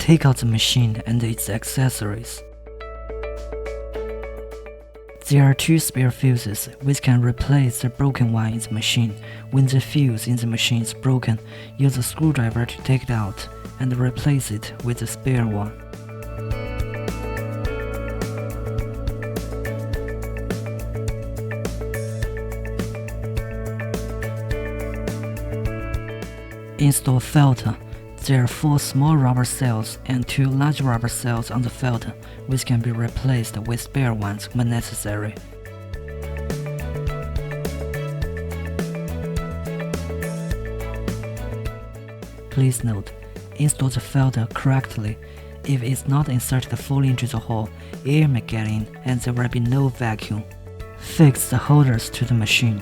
Take out the machine and its accessories. There are 2 spare fuses which can replace the broken one in the machine. When the fuse in the machine is broken, use a screwdriver to take it out and replace it with the spare one. Install filter. There are 4 small rubber cells and 2 large rubber cells on the filter, which can be replaced with spare ones when necessary. Please note, install the filter correctly. If it's not inserted fully into the hole, air may get in and there will be no vacuum. Fix the holders to the machine.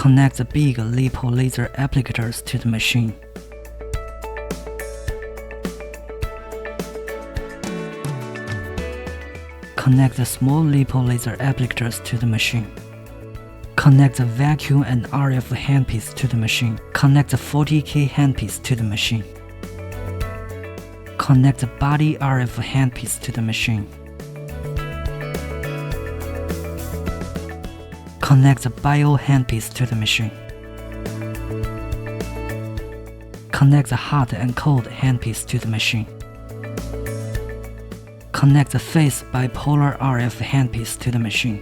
Connect the big lipo laser applicators to the machine. Connect the small lipo laser applicators to the machine. Connect the vacuum and RF handpiece to the machine. Connect the 40K handpiece to the machine. Connect the body RF handpiece to the machine. Connect the bio handpiece to the machine. Connect the hot and cold handpiece to the machine. Connect the phase bipolar RF handpiece to the machine.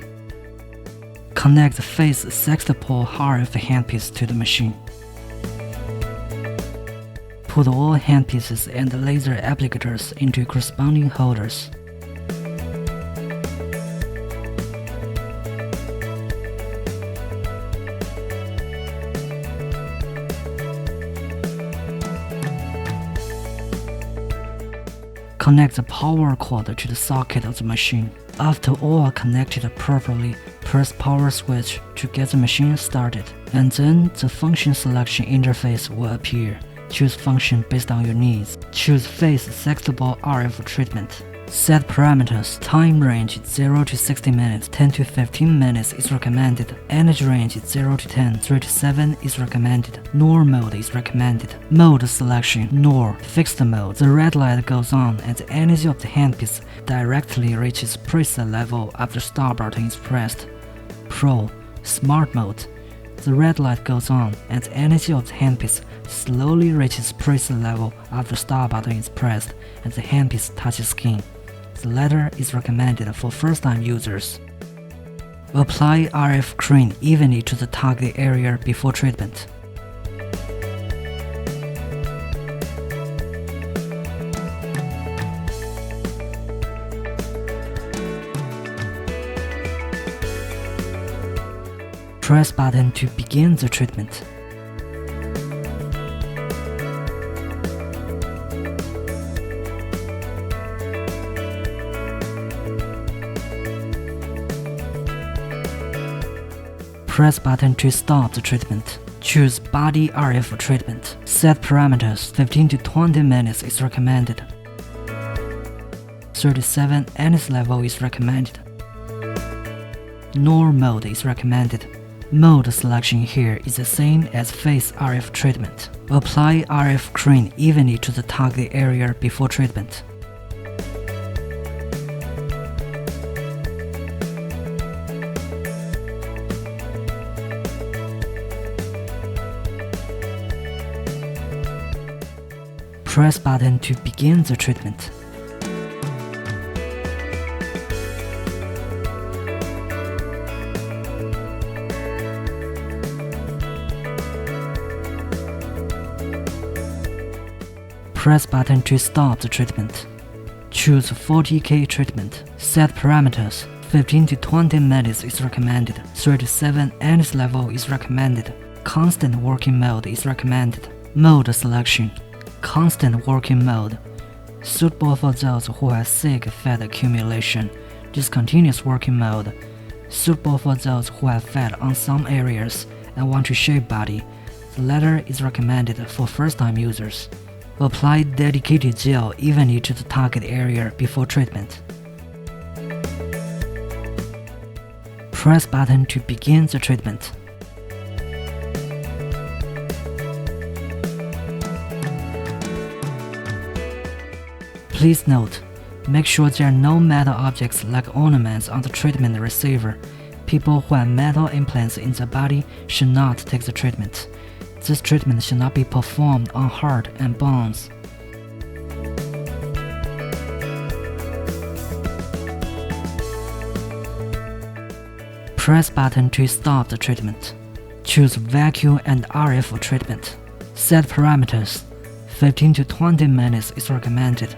Connect the phase sextupole RF handpiece to the machine. Put all handpieces and the laser applicators into corresponding holders. Connect the power cord to the socket of the machine. After all are connected properly, press power switch to get the machine started, and then the function selection interface will appear. Choose function based on your needs. Choose phase sextupole RF treatment. Set parameters. Time range 0 to 60 minutes, 10 to 15 minutes is recommended. Energy range 0 to 10, 3 to 7 is recommended. NOR mode is recommended. Mode selection. NOR. Fixed mode. The red light goes on and the energy of the handpiece directly reaches preset level after start button is pressed. Pro. Smart mode. The red light goes on and the energy of the handpiece slowly reaches preset level after start button is pressed and the handpiece touches skin. The latter is recommended for first-time users. Apply RF cream evenly to the target area before treatment. Press button to begin the treatment. Press button to stop the treatment. Choose body RF treatment. Set parameters. 15 to 20 minutes is recommended. 37 energy level is recommended. NOR mode is recommended. Mode selection here is the same as face RF treatment. Apply RF cream evenly to the target area before treatment. Press button to begin the treatment. Press button to stop the treatment. Choose 40K treatment. Set parameters. 15 to 20 minutes is recommended. 37 energy level is recommended. Constant working mode is recommended. Mode selection. Constant working mode. Suitable for those who have thick fat accumulation. Discontinuous working mode. Suitable for those who have fat on some areas and want to shape body. The latter is recommended for first-time users. Apply dedicated gel evenly to the target area before treatment. Press button to begin the treatment. Please note, make sure there are no metal objects like ornaments on the treatment receiver. People who have metal implants in their body should not take the treatment. This treatment should not be performed on heart and bones. Press button to stop the treatment. Choose vacuum and RF treatment. Set parameters. 15 to 20 minutes is recommended.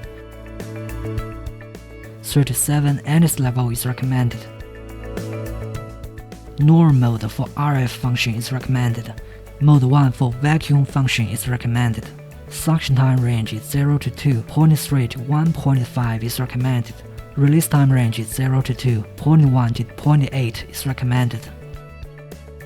37 energy level is recommended. NOR mode for RF function is recommended. Mode 1 for vacuum function is recommended. Suction time range is 0 to 2, 0.3 to 1.5 is recommended. Release time range is 0 to 2, 0.1 to 0.8 is recommended.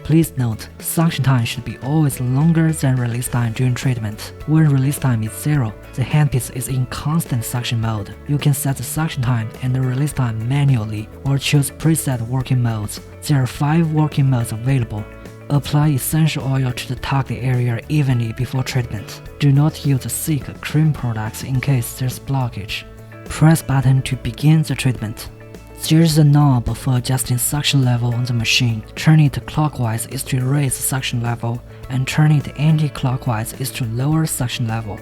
Please note, suction time should be always longer than release time during treatment. When release time is 0, the handpiece is in constant suction mode. You can set the suction time and the release time manually or choose preset working modes. There are 5 working modes available. Apply essential oil to the target area evenly before treatment. Do not use thick cream products in case there's blockage. Press button to begin the treatment. There is a knob for adjusting suction level on the machine. Turning it clockwise is to raise suction level, and turning it anti-clockwise is to lower suction level.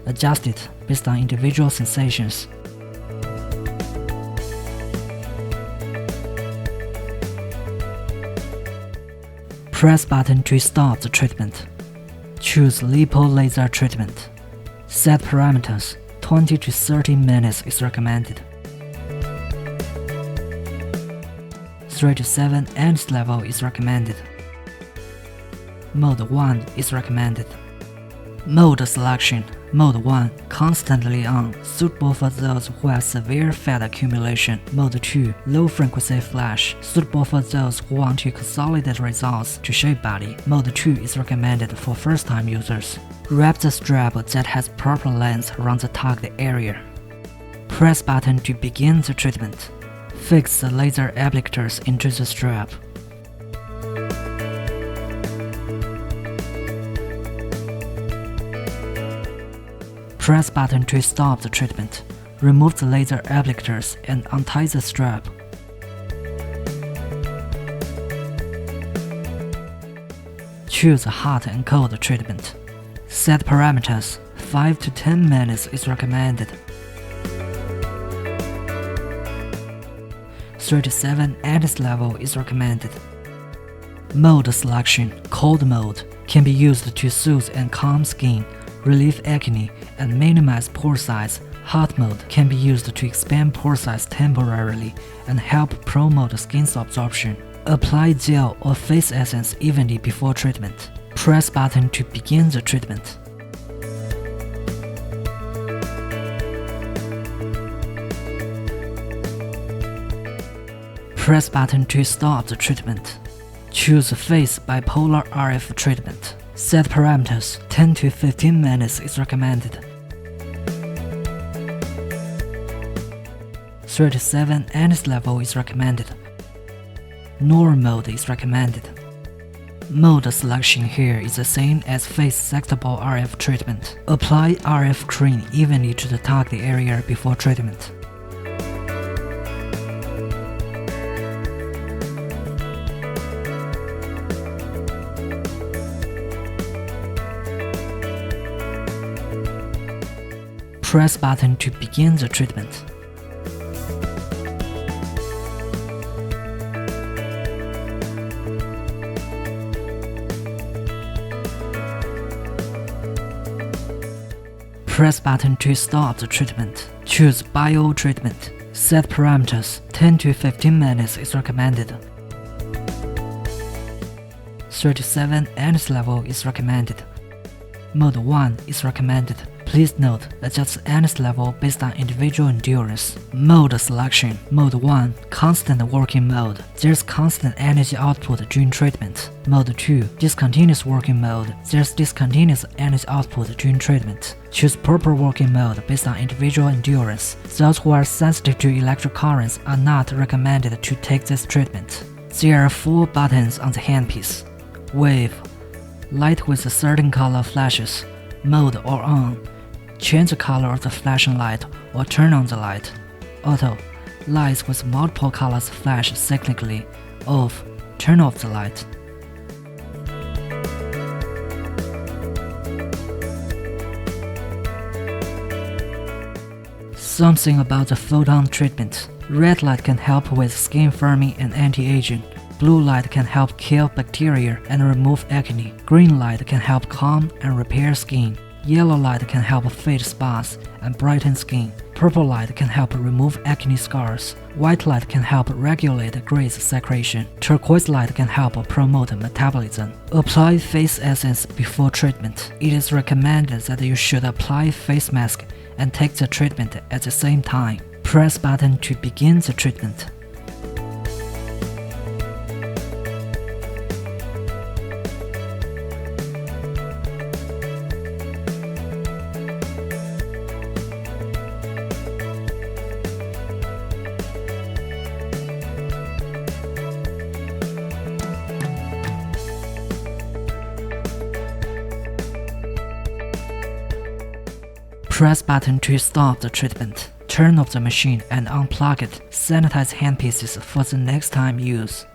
Adjust it based on individual sensations. Press button to stop the treatment. Choose lipo laser treatment. Set parameters. 20 to 30 minutes is recommended. 3 to 7 energy level is recommended. Mode 1 is recommended. Mode selection. Mode 1, constantly on, suitable for those who have severe fat accumulation. Mode 2, low frequency flash, suitable for those who want to consolidate results to shape body. Mode 2 is recommended for first-time users. Wrap the strap that has proper length around the target area. Press button to begin the treatment. Fix the laser applicators into the strap. Press button to stop the treatment. Remove the laser applicators and untie the strap. Choose hot and cold treatment. Set parameters. 5 to 10 minutes is recommended. 37 anise level is recommended. Mode selection. Cold mode can be used to soothe and calm skin, relieve acne, and minimize pore size. Hot mode can be used to expand pore size temporarily and help promote skin absorption. Apply gel or face essence evenly before treatment. Press button to begin the treatment. Press button to stop the treatment. Choose Face Bipolar RF treatment. Set parameters. 10 to 15 minutes is recommended. 37 anise level is recommended. Normal mode is recommended. Mode selection here is the same as face sectable RF treatment. Apply RF cream evenly to the target area before treatment. Press button to begin the treatment. Press button to stop the treatment. Choose bio treatment. Set parameters. 10 to 15 minutes is recommended. 37 anise level is recommended. Mode 1 is recommended. Please note, adjust anise level based on individual endurance. Mode selection. Mode 1, constant working mode. There's constant energy output during treatment. Mode 2, discontinuous working mode. There's discontinuous energy output during treatment. Choose proper working mode based on individual endurance. Those who are sensitive to electric currents are not recommended to take this treatment. There are 4 buttons on the handpiece. Wave. Light with a certain color flashes. Mode or on. Change the color of the flashing light or turn on the light. Auto. Lights with multiple colors flash cyclically. Off. Turn off the light. Something about the photon treatment. Red light can help with skin firming and anti-aging. Blue light can help kill bacteria and remove acne. Green light can help calm and repair skin. Yellow light can help fade spots and brighten skin. Purple light can help remove acne scars. White light can help regulate grease secretion. Turquoise light can help promote metabolism. Apply face essence before treatment. It is recommended that you should apply face mask and take the treatment at the same time. Press button to begin the treatment. Press button to stop the treatment. Turn off the machine and unplug it. Sanitize handpieces for the next time use.